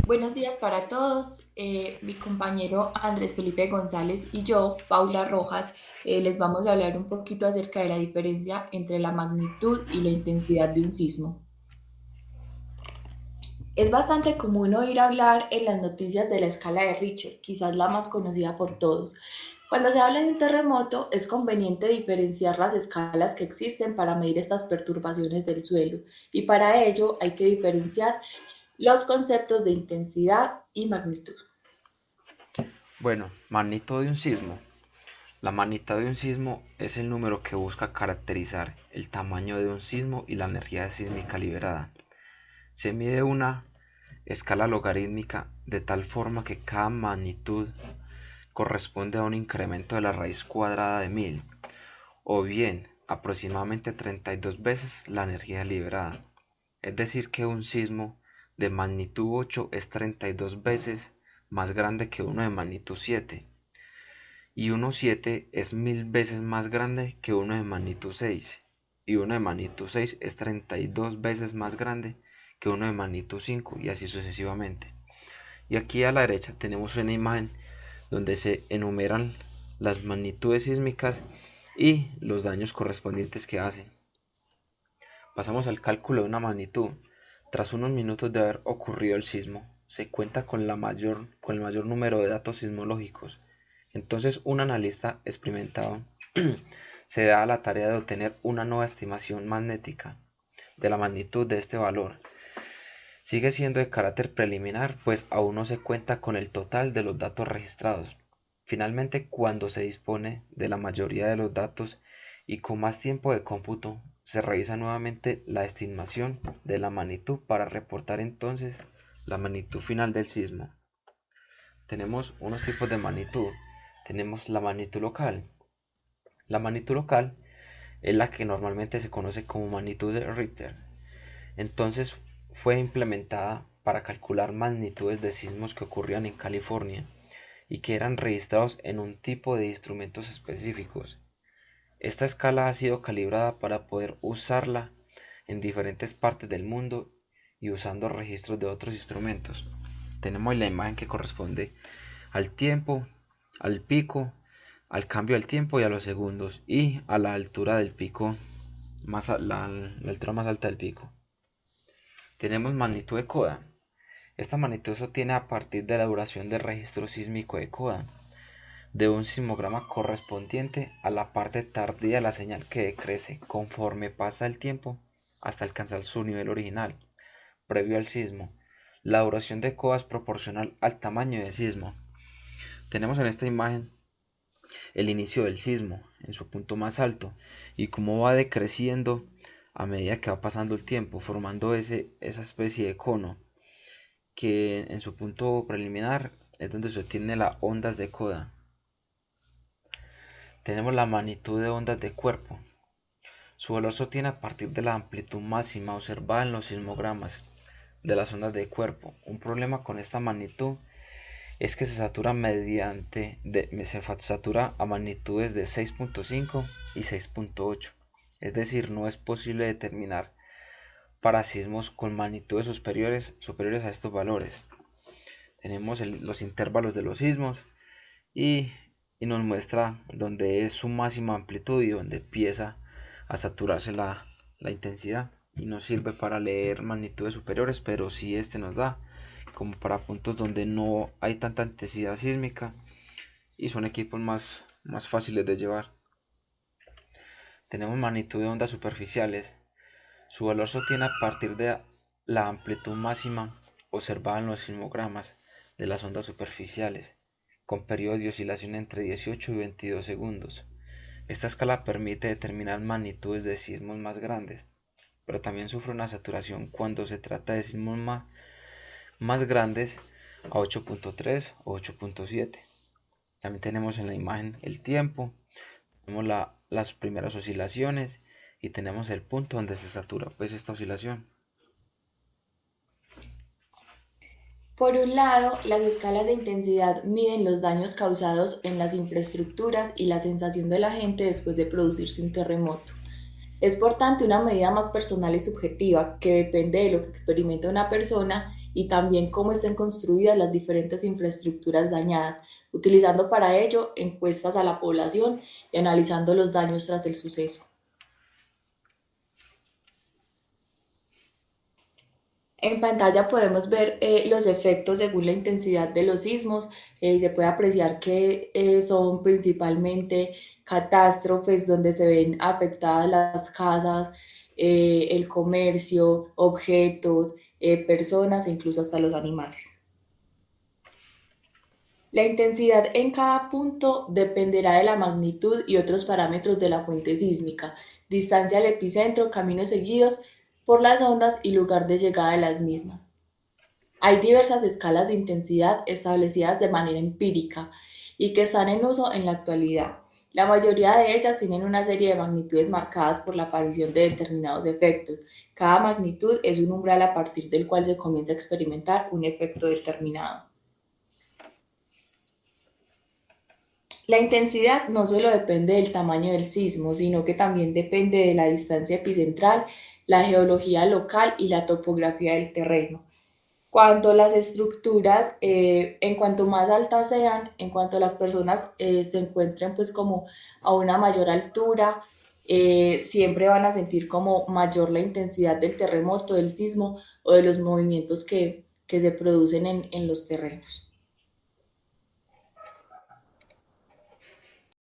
Buenos días para todos. Mi compañero Andrés Felipe González y yo, Paula Rojas, les vamos a hablar un poquito acerca de la diferencia entre la magnitud y la intensidad de un sismo. Es bastante común oír hablar en las noticias de la escala de Richter, quizás la más conocida por todos. Cuando se habla de un terremoto, es conveniente diferenciar las escalas que existen para medir estas perturbaciones del suelo, y para ello hay que diferenciar los conceptos de intensidad y magnitud. Bueno, magnitud de un sismo. La magnitud de un sismo es el número que busca caracterizar el tamaño de un sismo y la energía sísmica liberada. Se mide una escala logarítmica de tal forma que cada magnitud corresponde a un incremento de la raíz cuadrada de 1000, o bien aproximadamente 32 veces la energía liberada. Es decir, que un sismo de magnitud 8 es 32 veces más grande que uno de magnitud 7, y uno 7 es 1000 veces más grande que uno de magnitud 6, y uno de magnitud 6 es 32 veces más grande que uno de magnitud 5, y así sucesivamente. Y aquí a la derecha tenemos una imagen donde se enumeran las magnitudes sísmicas y los daños correspondientes que hacen. Pasamos al cálculo de una magnitud. Tras unos minutos de haber ocurrido el sismo, se cuenta con el mayor número de datos sismológicos. Entonces, un analista experimentado se da a la tarea de obtener una nueva estimación magnética de la magnitud de este valor. Sigue siendo de carácter preliminar, pues aún no se cuenta con el total de los datos registrados. Finalmente, cuando se dispone de la mayoría de los datos y con más tiempo de cómputo, se revisa nuevamente la estimación de la magnitud para reportar entonces la magnitud final del sismo. Tenemos unos tipos de magnitud. Tenemos la magnitud local. La magnitud local es la que normalmente se conoce como magnitud de Richter. Entonces fue implementada para calcular magnitudes de sismos que ocurrían en California y que eran registrados en un tipo de instrumentos específicos. Esta escala ha sido calibrada para poder usarla en diferentes partes del mundo y usando registros de otros instrumentos. Tenemos la imagen que corresponde al tiempo, al pico, al cambio del tiempo y a los segundos, y a la altura del pico, la altura más alta del pico. Tenemos magnitud de coda. Esta magnitud se obtiene a partir de la duración del registro sísmico de coda de un sismograma correspondiente a la parte tardía de la señal, que decrece conforme pasa el tiempo hasta alcanzar su nivel original previo al sismo. La duración de coda es proporcional al tamaño del sismo. Tenemos en esta imagen el inicio del sismo en su punto más alto y cómo va decreciendo a medida que va pasando el tiempo, formando esa especie de cono que en su punto preliminar es donde se obtiene las ondas de coda. Tenemos la magnitud de ondas de cuerpo. Su valor se obtiene a partir de la amplitud máxima observada en los sismogramas de las ondas de cuerpo. Un problema con esta magnitud es que se satura a magnitudes de 6.5 y 6.8. Es decir, no es posible determinar para sismos con magnitudes superiores a estos valores. Tenemos los intervalos de los sismos y, y nos muestra dónde es su máxima amplitud y dónde empieza a saturarse la intensidad, y nos sirve para leer magnitudes superiores, pero si este nos da como para puntos donde no hay tanta intensidad sísmica y son equipos más fáciles de llevar. Tenemos magnitud de ondas superficiales. Su valor se obtiene a partir de la amplitud máxima observada en los sismogramas de las ondas superficiales, con periodos de oscilación entre 18 y 22 segundos. Esta escala permite determinar magnitudes de sismos más grandes, pero también sufre una saturación cuando se trata de sismos más grandes, a 8.3 o 8.7. También tenemos en la imagen el tiempo, tenemos las primeras oscilaciones y tenemos el punto donde se satura pues esta oscilación. Por un lado, las escalas de intensidad miden los daños causados en las infraestructuras y la sensación de la gente después de producirse un terremoto. Es por tanto una medida más personal y subjetiva que depende de lo que experimenta una persona y también cómo estén construidas las diferentes infraestructuras dañadas, utilizando para ello encuestas a la población y analizando los daños tras el suceso. En pantalla podemos ver los efectos según la intensidad de los sismos. Se puede apreciar que son principalmente catástrofes donde se ven afectadas las casas, el comercio, objetos, personas e incluso hasta los animales. La intensidad en cada punto dependerá de la magnitud y otros parámetros de la fuente sísmica, distancia al epicentro, caminos seguidos por las ondas y lugar de llegada de las mismas. Hay diversas escalas de intensidad establecidas de manera empírica y que están en uso en la actualidad. La mayoría de ellas tienen una serie de magnitudes marcadas por la aparición de determinados efectos. Cada magnitud es un umbral a partir del cual se comienza a experimentar un efecto determinado. La intensidad no solo depende del tamaño del sismo, sino que también depende de la distancia epicentral, la geología local y la topografía del terreno. Cuanto las estructuras, en cuanto más altas sean, en cuanto las personas se encuentren pues como a una mayor altura, siempre van a sentir como mayor la intensidad del terremoto, del sismo o de los movimientos que se producen en los terrenos.